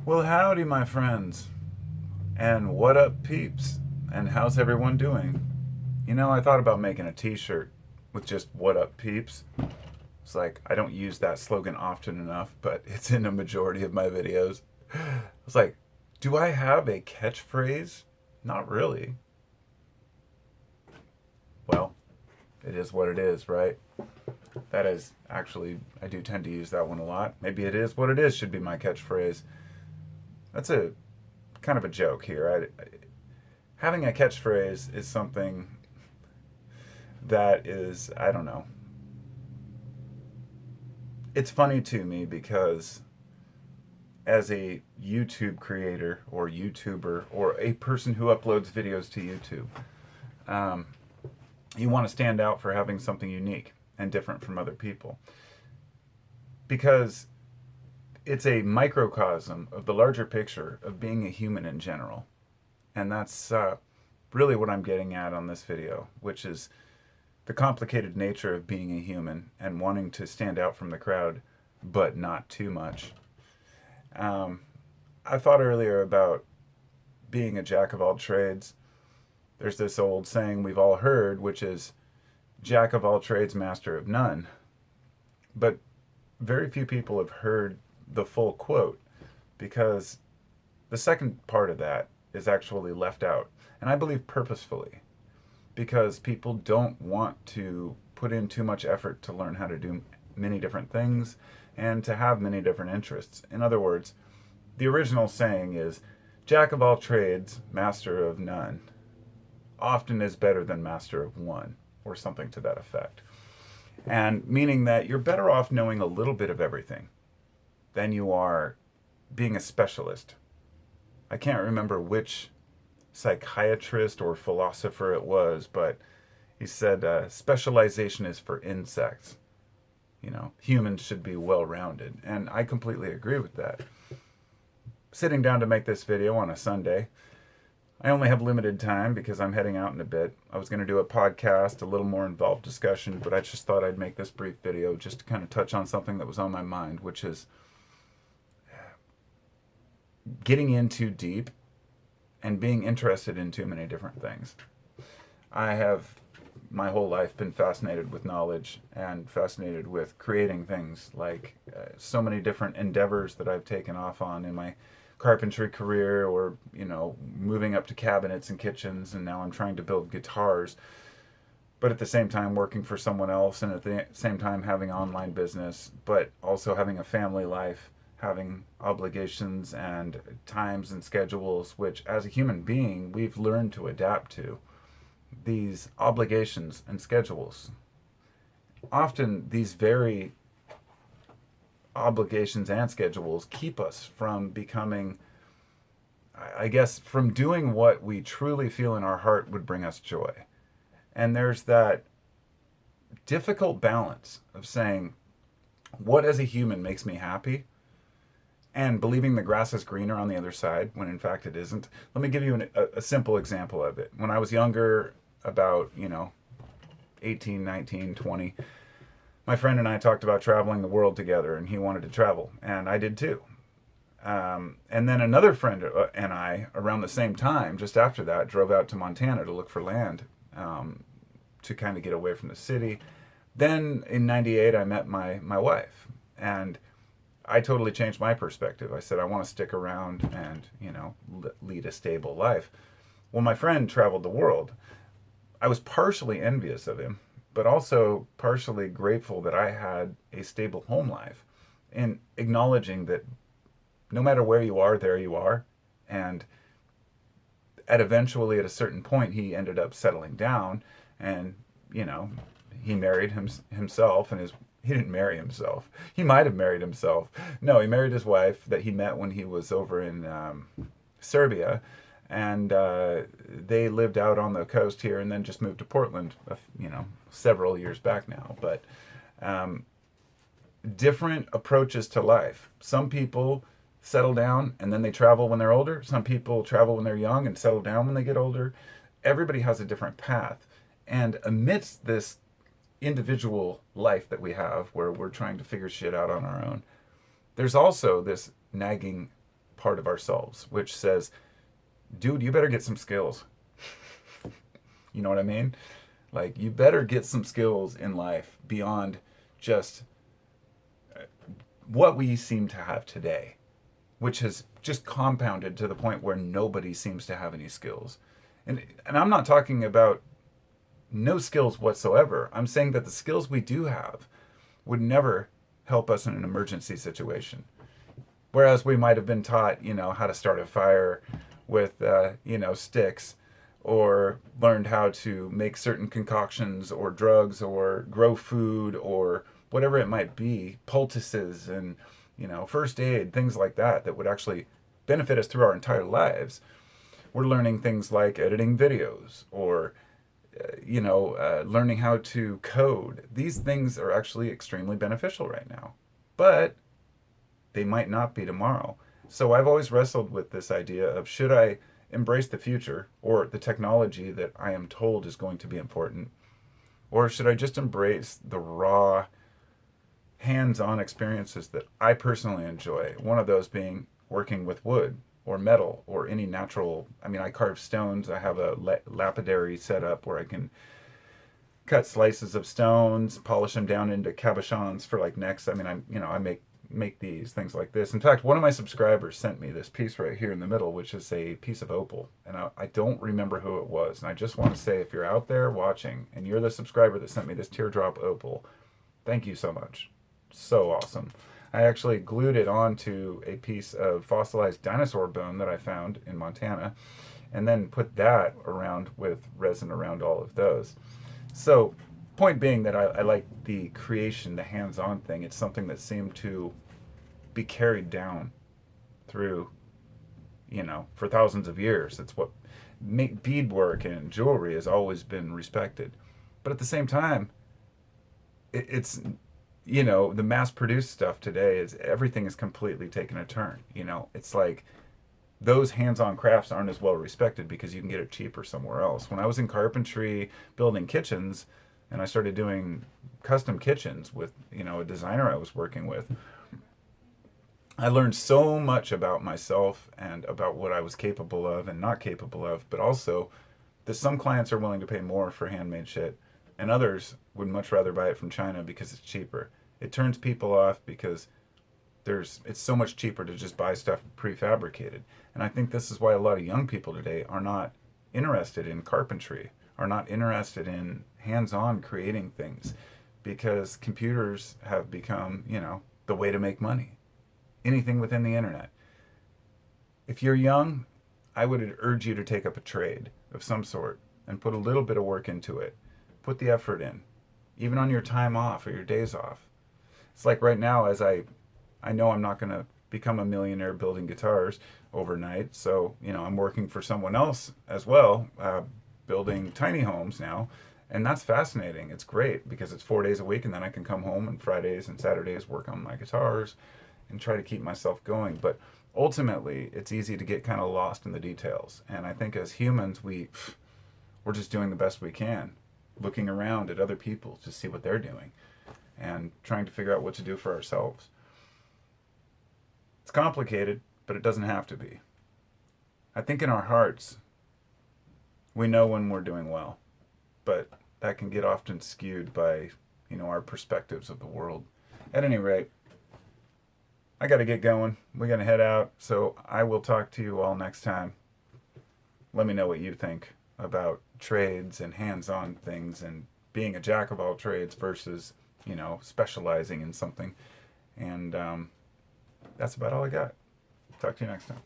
Well, howdy, my friends. And what up, peeps? And how's everyone doing? I thought about making a t shirt with just what up, peeps. It's like, I don't use that slogan often enough, but it's in a majority of my videos. It's like, do I have a catchphrase? Not really. Well, it is what it is, right? That is actually, I do tend to use that one a lot. Maybe it is what it is, should be my catchphrase. That's a kind of a joke here. Having a catchphrase is something that is, I don't know. It's funny to me because as a YouTube creator or YouTuber or a person who uploads videos to YouTube, um, you want to stand out for having something unique and different from other people because it's a microcosm of the larger picture of being a human in general. And that's really what I'm getting at on this video, which is the complicated nature of being a human and wanting to stand out from the crowd, but not too much. I thought earlier about being a jack of all trades. There's this old saying we've all heard, which is jack of all trades, master of none. But very few people have heard the full quote because the second part of that is actually left out. And I believe purposefully because people don't want to put in too much effort to learn how to do many different things and to have many different interests. In other words, the original saying is jack of all trades, master of none, often is better than master of one, or something to that effect. And meaning that you're better off knowing a little bit of everything than you are being a specialist. I can't remember which psychiatrist or philosopher it was, but he said specialization is for insects. Humans should be well rounded. And I completely agree with that. Sitting down to make this video on a Sunday, I only have limited time because I'm heading out in a bit. I was going to do a podcast, a little more involved discussion, but I just thought I'd make this brief video just to kind of touch on something that was on my mind, which is getting in too deep and being interested in too many different things. I have my whole life been fascinated with knowledge and fascinated with creating things, like so many different endeavors that I've taken off on in my carpentry career, or moving up to cabinets and kitchens, and now I'm trying to build guitars, but at the same time working for someone else, and at the same time having online business, but also having a family life, having obligations and times and schedules, which as a human being we've learned to adapt to. These obligations and schedules, often these very obligations and schedules, keep us from becoming, I guess, from doing what we truly feel in our heart would bring us joy. And there's that difficult balance of saying, what as a human makes me happy, and believing the grass is greener on the other side when in fact it isn't. Let me give you a simple example of it. When I was younger, about 18, 19, 20, my friend and I talked about traveling the world together, and he wanted to travel, and I did too. And then another friend and I, around the same time, just after that, drove out to Montana to look for land, to kind of get away from the city. Then in '98, I met my wife, and I totally changed my perspective. I said, I want to stick around and, lead a stable life. Well, my friend traveled the world. I was partially envious of him, but also partially grateful that I had a stable home life, and acknowledging that no matter where you are, there you are. And at a certain point, he ended up settling down, and, he married himself, and he didn't marry himself. He might have married himself. No, he married his wife that he met when he was over in Serbia, and they lived out on the coast here, and then just moved to Portland, several years back now. But different approaches to life. Some people settle down and then they travel when they're older. Some people travel when they're young and settle down when they get older. Everybody has a different path. And amidst this individual life that we have, where we're trying to figure shit out on our own, there's also this nagging part of ourselves, which says, dude, you better get some skills. You know what I mean? Like, you better get some skills in life beyond just what we seem to have today, which has just compounded to the point where nobody seems to have any skills. And I'm not talking about no skills whatsoever. I'm saying that the skills we do have would never help us in an emergency situation. Whereas we might have been taught, how to start a fire with, sticks, or learned how to make certain concoctions or drugs or grow food or whatever it might be, poultices and, first aid, things like that, that would actually benefit us through our entire lives. We're learning things like editing videos or, learning how to code. These things are actually extremely beneficial right now, but they might not be tomorrow. So I've always wrestled with this idea of, should I embrace the future or the technology that I am told is going to be important? Or should I just embrace the raw, hands-on experiences that I personally enjoy? One of those being working with wood or metal or any natural. I carve stones. I have a lapidary set up where I can cut slices of stones, polish them down into cabochons for like necks. I make these things like this. In fact, one of my subscribers sent me this piece right here in the middle, which is a piece of opal. And I don't remember who it was. And I just want to say, if you're out there watching and you're the subscriber that sent me this teardrop opal, thank you so much. So awesome. I actually glued it onto a piece of fossilized dinosaur bone that I found in Montana, and then put that around with resin around all of those. So, point being that I like the creation, the hands-on thing. It's something that seemed to be carried down through, for thousands of years. It's what beadwork and jewelry has always been respected. But at the same time, it's the mass-produced stuff today is everything is completely taken a turn. It's like those hands-on crafts aren't as well respected because you can get it cheaper somewhere else. When I was in carpentry building kitchens, and I started doing custom kitchens with, a designer I was working with, I learned so much about myself and about what I was capable of and not capable of, but also that some clients are willing to pay more for handmade shit, and others would much rather buy it from China because it's cheaper. It turns people off because it's so much cheaper to just buy stuff prefabricated. And I think this is why a lot of young people today are not interested in carpentry, are not interested in hands-on creating things, because computers have become, the way to make money. Anything within the internet. If you're young, I would urge you to take up a trade of some sort and put a little bit of work into it. Put the effort in, even on your time off or your days off. It's like right now, as I know I'm not going to become a millionaire building guitars overnight, so, I'm working for someone else as well, building tiny homes now, and that's fascinating. It's great because it's 4 days a week, and then I can come home on Fridays and Saturdays, work on my guitars and try to keep myself going. But ultimately, it's easy to get kind of lost in the details, and I think as humans, we're just doing the best we can, looking around at other people to see what they're doing and trying to figure out what to do for ourselves. It's complicated, but it doesn't have to be. I think in our hearts, we know when we're doing well, but that can get often skewed by, our perspectives of the world. At any rate, I got to get going. We're going to head out, so I will talk to you all next time. Let me know what you think about trades and hands-on things and being a jack of all trades versus, specializing in something. And that's about all I got. Talk to you next time.